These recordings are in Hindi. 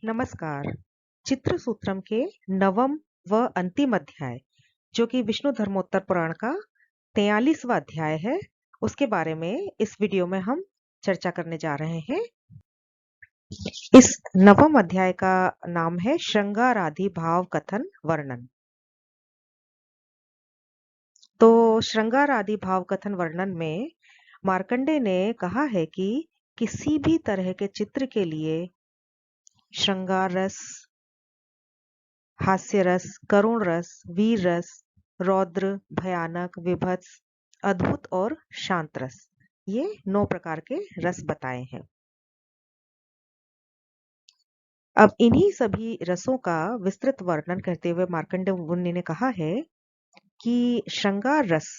नमस्कार। चित्र सूत्रम के नवम व अंतिम अध्याय जो कि विष्णु धर्मोत्तर पुराण का 43वां अध्याय है, उसके बारे में इस वीडियो में हम चर्चा करने जा रहे हैं। इस नवम अध्याय का नाम है श्रृंगार आदि भाव कथन वर्णन। तो श्रृंगार आदि भाव कथन वर्णन में मार्कंडेय ने कहा है कि किसी भी तरह के चित्र के लिए श्रृंगार रस, हास्य रस, करुण रस, वीर रस, रौद्र, भयानक, विभत्स, अद्भुत और शांत रस, ये 9 प्रकार के रस बताए हैं। अब इन्हीं सभी रसों का विस्तृत वर्णन करते हुए मार्कंडेय मुनि ने कहा है कि श्रृंगार रस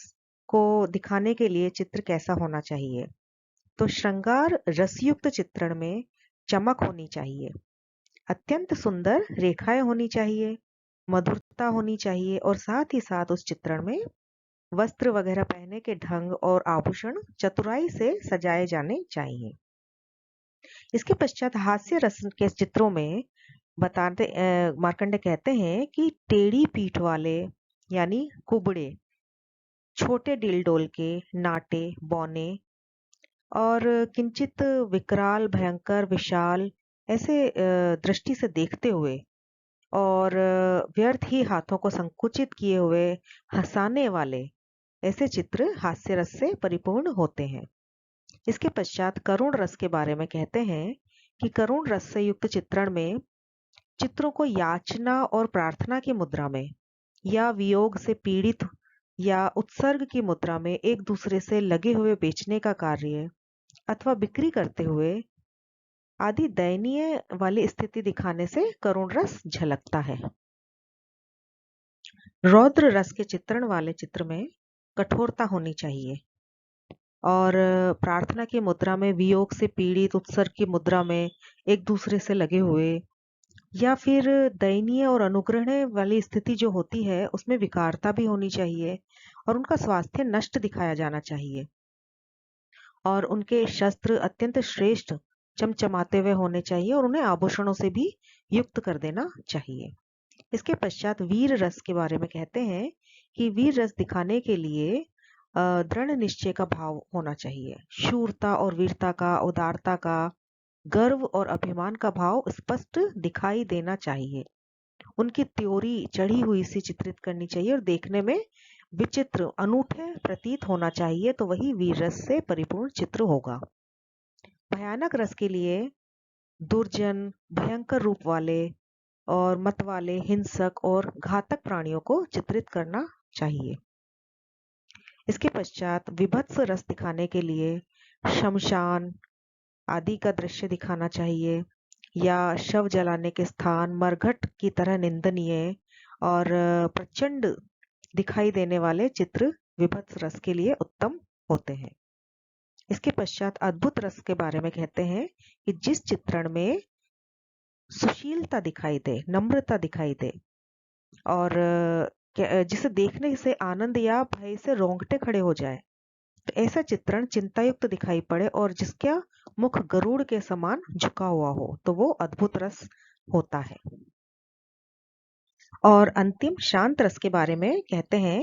को दिखाने के लिए चित्र कैसा होना चाहिए। तो श्रृंगार रसयुक्त चित्रण में चमक होनी चाहिए, अत्यंत सुंदर रेखाएं होनी चाहिए, मधुरता होनी चाहिए और साथ ही साथ उस चित्रण में वस्त्र वगैरह पहने के ढंग और आभूषण चतुराई से सजाए जाने चाहिए। इसके पश्चात हास्य रस के चित्रों में मार्कंडेय कहते हैं कि टेढ़ी पीठ वाले यानी कुबड़े, छोटे डिलडोल के, नाटे, बौने और किंचित विकराल, भयंकर, विशाल ऐसे दृष्टि से देखते हुए और व्यर्थ ही हाथों को संकुचित किए हुए हंसाने वाले ऐसे चित्र हास्य रस से परिपूर्ण होते हैं। इसके पश्चात करुण रस के बारे में कहते हैं कि करुण रस से युक्त चित्रण में चित्रों को याचना और प्रार्थना की मुद्रा में या वियोग से पीड़ित या उत्सर्ग की मुद्रा में एक दूसरे से लगे हुए बेचने का कार्य अथवा बिक्री करते हुए आदि दयनीय वाली स्थिति दिखाने से करुण रस झलकता है। रौद्र रस के चित्रण वाले चित्र में कठोरता होनी चाहिए और प्रार्थना की मुद्रा में वियोग से पीड़ित, उत्सर्ग की मुद्रा में एक दूसरे से लगे हुए या फिर दयनीय और अनुग्रहण वाली स्थिति जो होती है उसमें विकारता भी होनी चाहिए और उनका स्वास्थ्य नष्ट दिखाया जाना चाहिए और उनके शस्त्र अत्यंत श्रेष्ठ चमचमाते हुए होने चाहिए और उन्हें आभूषणों से भी युक्त कर देना चाहिए। इसके पश्चात वीर रस के बारे में कहते हैं कि वीर रस दिखाने के लिए दृढ़ निश्चय का भाव होना चाहिए, शूरता और वीरता का, उदारता का, गर्व और अभिमान का भाव स्पष्ट दिखाई देना चाहिए। उनकी त्योरी चढ़ी हुई सी चित्रित करनी चाहिए और देखने में विचित्र, अनूठे प्रतीत होना चाहिए, तो वही वीर रस से परिपूर्ण चित्र होगा। भयानक रस के लिए दुर्जन, भयंकर रूप वाले और मत वाले, हिंसक और घातक प्राणियों को चित्रित करना चाहिए। इसके पश्चात विभत्स रस दिखाने के लिए शमशान आदि का दृश्य दिखाना चाहिए या शव जलाने के स्थान मरघट की तरह निंदनीय और प्रचंड दिखाई देने वाले चित्र विभत्स रस के लिए उत्तम होते हैं। इसके पश्चात अद्भुत रस के बारे में कहते हैं कि जिस चित्रण में सुशीलता दिखाई दे, नम्रता दिखाई दे और जिसे देखने से आनंद या भय से रोंगटे खड़े हो जाए, तो ऐसा चित्रण चिंतायुक्त दिखाई पड़े और जिसका मुख गरुड़ के समान झुका हुआ हो, तो वो अद्भुत रस होता है। और अंतिम शांत रस के बारे में कहते हैं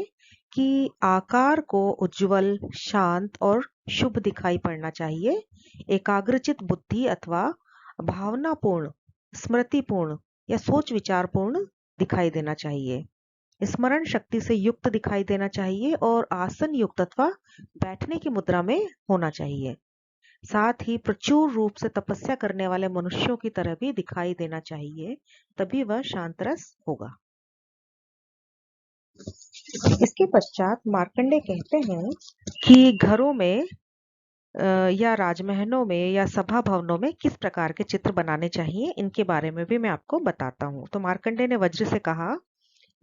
कि आकार को उज्जवल, शांत और शुभ दिखाई पड़ना चाहिए। एकाग्रचित बुद्धि अथवा भावनापूर्ण, स्मृतिपूर्ण या सोच विचारपूर्ण दिखाई देना चाहिए। स्मरण शक्ति से युक्त दिखाई देना चाहिए और आसन युक्त अथवा बैठने की मुद्रा में होना चाहिए। साथ ही प्रचुर रूप से तपस्या करने वाले मनुष्यों की तरह भी दिखाई देना चाहिए, तभी वह शांत रस होगा। इसके पश्चात मार्कंडेय कहते हैं कि घरों में या राजमहलों में या सभा भवनों में किस प्रकार के चित्र बनाने चाहिए, इनके बारे में भी मैं आपको बताता हूँ। तो मार्कंडेय ने वज्र से कहा,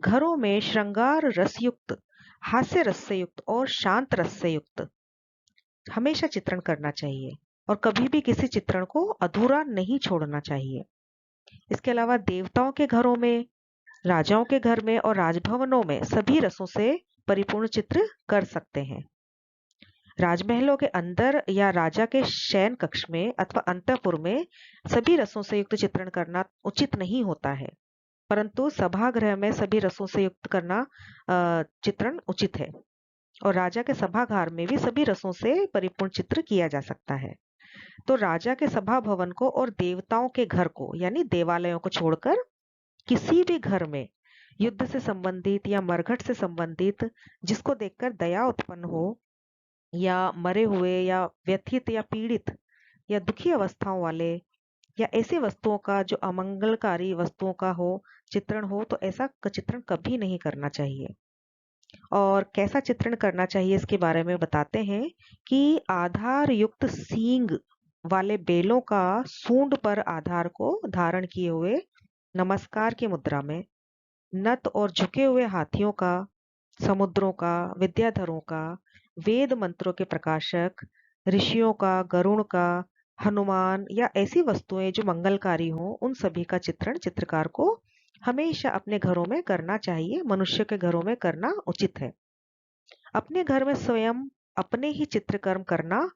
घरों में श्रृंगार रसयुक्त, हास्य रस से युक्त और शांत रस से युक्त हमेशा चित्रण करना चाहिए और कभी भी किसी चित्रण को अधूरा नहीं छोड़ना चाहिए। इसके अलावा देवताओं के घरों में, राजाओं के घर में और राजभवनों में सभी रसों से परिपूर्ण चित्र कर सकते हैं। राजमहलों के अंदर या राजा के शयन कक्ष में अथवा अंतःपुर में सभी रसों से युक्त चित्रण करना उचित नहीं होता है, परंतु सभागृह में सभी रसों से युक्त करना चित्रण उचित है। और राजा के सभागार में भी सभी रसों से परिपूर्ण चित्र किया जा सकता है। तो राजा के सभा भवन को और देवताओं के घर को यानी देवालयों को छोड़कर किसी भी घर में युद्ध से संबंधित या मरघट से संबंधित जिसको देखकर दया उत्पन्न हो, या मरे हुए या व्यथित या पीड़ित या दुखी अवस्थाओं वाले या ऐसी वस्तुओं का जो अमंगलकारी वस्तुओं का हो चित्रण हो, तो ऐसा चित्रण कभी नहीं करना चाहिए। और कैसा चित्रण करना चाहिए इसके बारे में बताते हैं कि आधार युक्त सींग वाले बेलों का सूंड पर आधार को धारण किए हुए नमस्कार की मुद्रा में, नत और झुके हुए हाथियों का, समुद्रों का, विद्याधरों का, वेद मंत्रों के प्रकाशक, ऋषियों का, गरुण का, हनुमान या ऐसी वस्तुएं जो मंगलकारी हो, उन सभी का चित्रण चित्रकार को हमेशा अपने घरों में करना चाहिए। मनुष्य के घरों में करना उचित है। अपने घर में स्वयं अपने ही चित्रकर्म करना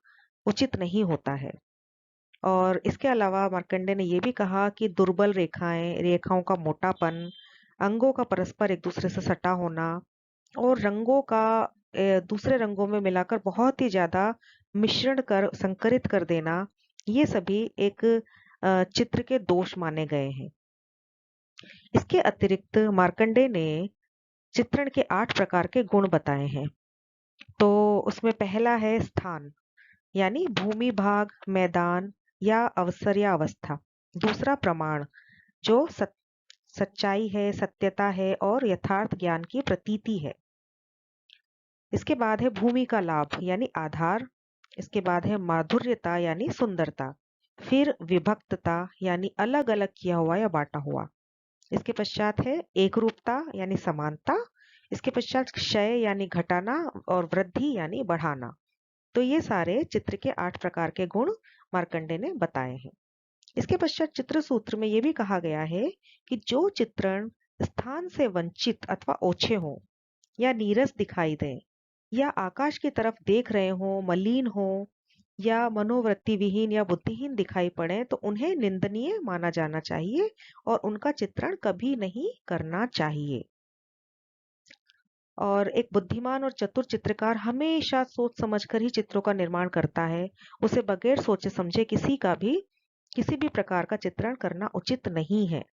उचित नहीं होता है। और इसके अलावा मार्कंडे ने ये भी कहा कि दुर्बल रेखाओं का मोटापन, अंगों का परस्पर एक दूसरे से सटा होना और रंगों का दूसरे रंगों में मिलाकर बहुत ही ज्यादा मिश्रण कर संकरित कर देना, ये सभी एक चित्र के दोष माने गए हैं। इसके अतिरिक्त मार्कंडे ने चित्रण के 8 प्रकार के गुण बताए हैं। तो उसमें पहला है स्थान, यानी भूमि भाग, मैदान या अवसर या अवस्था। दूसरा प्रमाण, जो सच्चाई है, सत्यता है और यथार्थ ज्ञान की प्रतीति है। इसके बाद है भूमि का लाभ यानी आधार। इसके बाद है माधुर्यता यानी सुंदरता। फिर विभक्तता यानी अलग अलग किया हुआ या बांटा हुआ। इसके पश्चात है एकरूपता यानी समानता। इसके पश्चात क्षय यानी घटाना और वृद्धि यानी बढ़ाना। तो ये सारे चित्र के 8 प्रकार के गुण मार्कंडे ने बताए हैं। इसके पश्चात चित्र सूत्र में ये भी कहा गया है कि जो चित्रण स्थान से वंचित अथवा ओछे हो या नीरस दिखाई दे या आकाश की तरफ देख रहे हो, मलिन हो या मनोवृत्ति विहीन या बुद्धिहीन दिखाई पड़े, तो उन्हें निंदनीय माना जाना चाहिए और उनका चित्रण कभी नहीं करना चाहिए। और एक बुद्धिमान और चतुर चित्रकार हमेशा सोच समझकर ही चित्रों का निर्माण करता है। उसे बगैर सोचे समझे किसी भी प्रकार का चित्रण करना उचित नहीं है।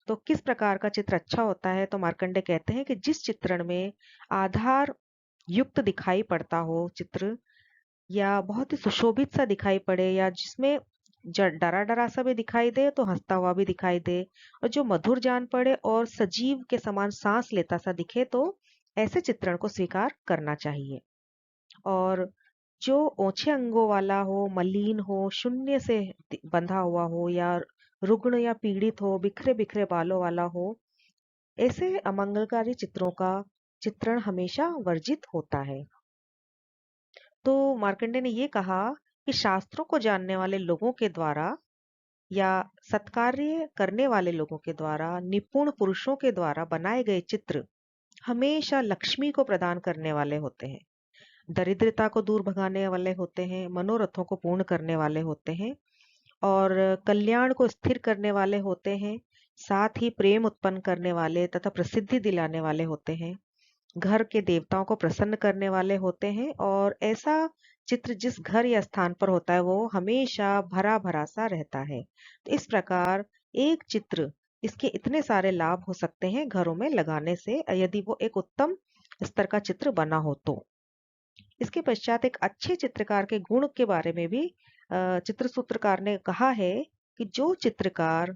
तो किस प्रकार का चित्र अच्छा होता है? तो मार्कंडे कहते हैं कि जिस चित्रण में आधार युक्त दिखाई पड़ता हो चित्र, या बहुत ही सुशोभित सा दिखाई पड़े, या जिसमें डरा डरा सा भी दिखाई दे तो हंसता हुआ भी दिखाई दे, और जो मधुर जान पड़े और सजीव के समान सांस लेता सा दिखे, तो ऐसे चित्रण को स्वीकार करना चाहिए। और जो ओछे अंगों वाला हो, मलिन हो, शून्य से बंधा हुआ हो या रुग्ण या पीड़ित हो, बिखरे बिखरे बालों वाला हो, ऐसे अमंगलकारी चित्रों का चित्रण हमेशा वर्जित होता है। तो मार्कंडे ने ये कहा कि शास्त्रों को जानने वाले लोगों के द्वारा या सत्कार्य करने वाले लोगों के द्वारा, निपुण पुरुषों के द्वारा बनाए गए चित्र हमेशा लक्ष्मी को प्रदान करने वाले होते हैं, दरिद्रता को दूर भगाने वाले होते हैं, मनोरथों को पूर्ण करने वाले होते हैं और कल्याण को स्थिर करने वाले होते हैं, साथ ही प्रेम उत्पन्न करने वाले तथा प्रसिद्धि दिलाने वाले होते हैं, घर के देवताओं को प्रसन्न करने वाले होते हैं। और ऐसा चित्र जिस घर या स्थान पर होता है वो हमेशा भरा भरा सा रहता है। तो इस प्रकार एक चित्र, इसके इतने सारे लाभ हो सकते हैं घरों में लगाने से, यदि वो एक उत्तम स्तर का चित्र बना हो तो। इसके पश्चात एक अच्छे चित्रकार के गुण के बारे में भी चित्र सूत्रकार ने कहा है कि जो चित्रकार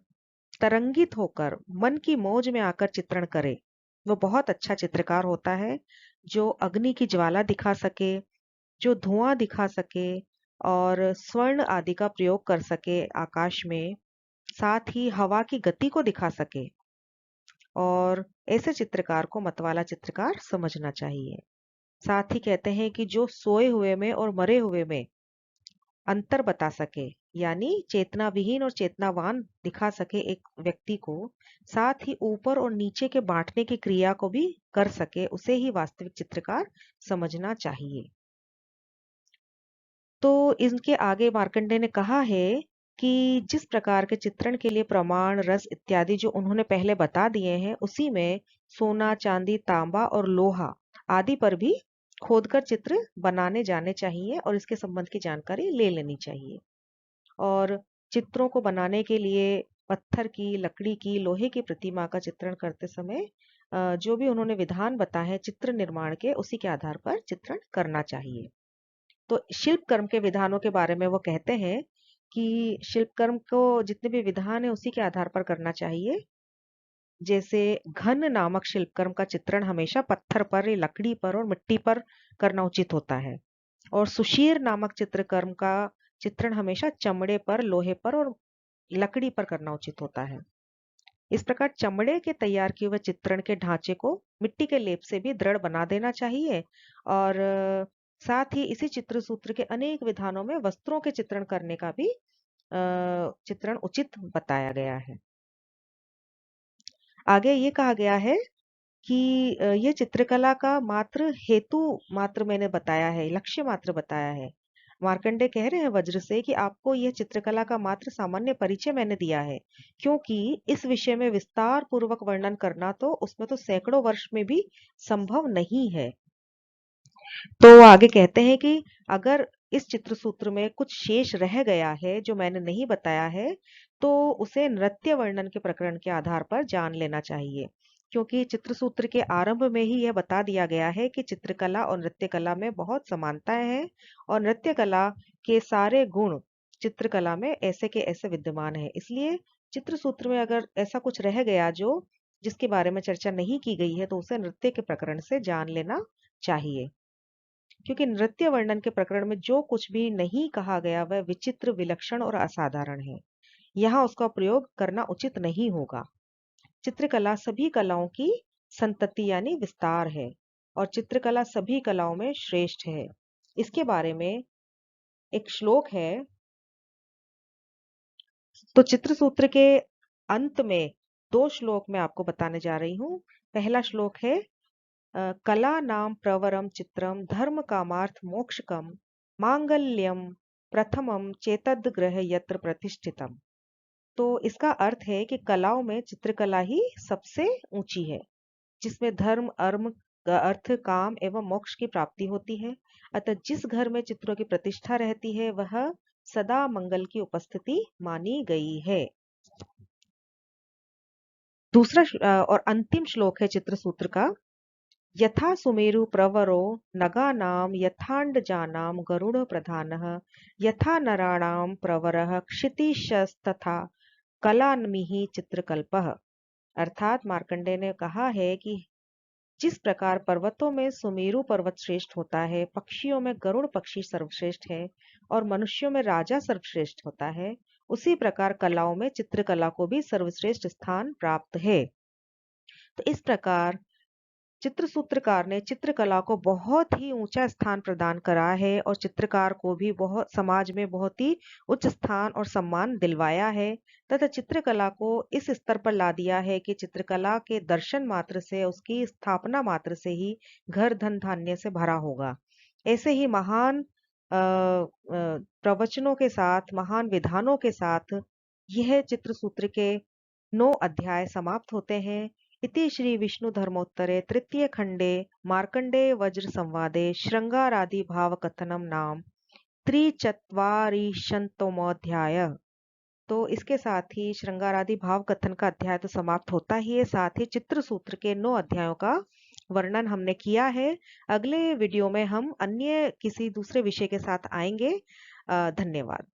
तरंगित होकर मन की मौज में आकर चित्रण करे, वो बहुत अच्छा चित्रकार होता है। जो अग्नि की ज्वाला दिखा सके, जो धुआं दिखा सके और स्वर्ण आदि का प्रयोग कर सके आकाश में, साथ ही हवा की गति को दिखा सके, और ऐसे चित्रकार को मतवाला चित्रकार समझना चाहिए। साथ ही कहते हैं कि जो सोए हुए में और मरे हुए में अंतर बता सके, यानी चेतना विहीन और चेतनावान दिखा सके एक व्यक्ति को, साथ ही ऊपर और नीचे के बांटने की क्रिया को भी कर सके, उसे ही वास्तविक चित्रकार समझना चाहिए। तो इनके आगे मार्कंडेय ने कहा है कि जिस प्रकार के चित्रण के लिए प्रमाण, रस इत्यादि जो उन्होंने पहले बता दिए हैं, उसी में सोना, चांदी, तांबा और लोहा आदि पर भी खोदकर चित्र बनाने जाने चाहिए और इसके संबंध की जानकारी ले लेनी चाहिए। और चित्रों को बनाने के लिए पत्थर की, लकड़ी की, लोहे की प्रतिमा का चित्रण करते समय जो भी उन्होंने विधान बताए हैं चित्र निर्माण के, उसी के आधार पर चित्रण करना चाहिए। तो शिल्प कर्म के विधानों के बारे में वो कहते हैं कि शिल्प कर्म को जितने भी विधान है उसी के आधार पर करना चाहिए। जैसे घन नामक शिल्प कर्म का चित्रण हमेशा पत्थर पर, लकड़ी पर और मिट्टी पर करना उचित होता है। और सुशीर नामक चित्रकर्म का चित्रण हमेशा चमड़े पर, लोहे पर और लकड़ी पर करना उचित होता है। इस प्रकार चमड़े के तैयार किए हुए चित्रण के ढांचे को मिट्टी के लेप से भी दृढ़ बना देना चाहिए। और साथ ही इसी चित्र सूत्र के अनेक विधानों में वस्त्रों के चित्रण करने का भी चित्रण उचित बताया गया है। आगे ये कहा गया है कि ये चित्रकला का मात्र हेतु मात्र मैंने बताया है, लक्ष्य मात्र बताया है। मार्कंडेय कह रहे हैं वज्र से कि आपको यह चित्रकला का मात्र सामान्य परिचय मैंने दिया है, क्योंकि इस विषय में विस्तार पूर्वक वर्णन करना तो उसमें तो सैकड़ों वर्ष में भी संभव नहीं है। तो वो आगे कहते हैं कि अगर इस चित्र सूत्र में कुछ शेष रह गया है जो मैंने नहीं बताया है, तो उसे नृत्य वर्णन के प्रकरण के आधार पर जान लेना चाहिए, क्योंकि चित्र सूत्र के आरंभ में ही यह बता दिया गया है कि चित्रकला और नृत्य कला में बहुत समानताएं हैं और नृत्य कला के सारे गुण चित्रकला में ऐसे के ऐसे विद्यमान है। इसलिए चित्र सूत्र में अगर ऐसा कुछ रह गया जो जिसके बारे में चर्चा नहीं की गई है, तो उसे नृत्य के प्रकरण से जान लेना चाहिए, क्योंकि नृत्य वर्णन के प्रकरण में जो कुछ भी नहीं कहा गया वह विचित्र, विलक्षण और असाधारण है। यहाँ उसका प्रयोग करना उचित नहीं होगा। चित्रकला सभी कलाओं की संतति यानी विस्तार है और चित्रकला सभी कलाओं में श्रेष्ठ है। इसके बारे में एक श्लोक है। तो चित्र सूत्र के अंत में दो श्लोक मैं आपको बताने जा रही हूँ। पहला श्लोक है कला नाम प्रवरम चित्रम धर्म कामार्थ मोक्षकम मांगल्यम प्रथमम चेतद ग्रह यत्र प्रतिष्ठितम। तो इसका अर्थ है कि कलाओं में चित्रकला ही सबसे ऊंची है, जिसमें धर्म, अर्थ, काम एवं मोक्ष की प्राप्ति होती है। अतः जिस घर में चित्रों की प्रतिष्ठा रहती है वह सदा मंगल की उपस्थिति मानी गई है। दूसरा और अंतिम श्लोक है चित्र सूत्र का। यथा सुमेरु प्रवरो नगानां यथाण्डजानां गरुड़ प्रधानः यथा नराणां प्रवरः क्षितिशस्तथा कलान्मिः चित्रकल्पः। अर्थात मार्कंडेय ने कहा है कि जिस प्रकार पर्वतों में सुमेरु पर्वत श्रेष्ठ होता है, पक्षियों में गरुड़ पक्षी सर्वश्रेष्ठ है और मनुष्यों में राजा सर्वश्रेष्ठ होता है, उसी प्रकार कलाओं में चित्रकला को भी सर्वश्रेष्ठ स्थान प्राप्त है। तो इस प्रकार चित्र सूत्रकार ने चित्रकला को बहुत ही ऊंचा स्थान प्रदान करा है और चित्रकार को भी बहुत समाज में बहुत ही उच्च स्थान और सम्मान दिलवाया है, तथा चित्रकला को इस स्तर पर ला दिया है कि चित्रकला के दर्शन मात्र से, उसकी स्थापना मात्र से ही घर धन धान्य से भरा होगा। ऐसे ही महान प्रवचनों के साथ, महान विधानों के साथ यह चित्र सूत्र के 9 अध्याय समाप्त होते हैं। इति श्री विष्णु धर्मोत्तरे तृतीय खंडे मार्कंडेय वज्र संवादे श्रृंगारादि भाव कथनम नाम त्रिचत्वारिशतमोऽध्याय। तो इसके साथ ही श्रृंगारादि भाव कथन का अध्याय तो समाप्त होता ही है, साथ ही चित्र सूत्र के 9 अध्यायों का वर्णन हमने किया है। अगले वीडियो में हम अन्य किसी दूसरे विषय के साथ आएंगे। धन्यवाद।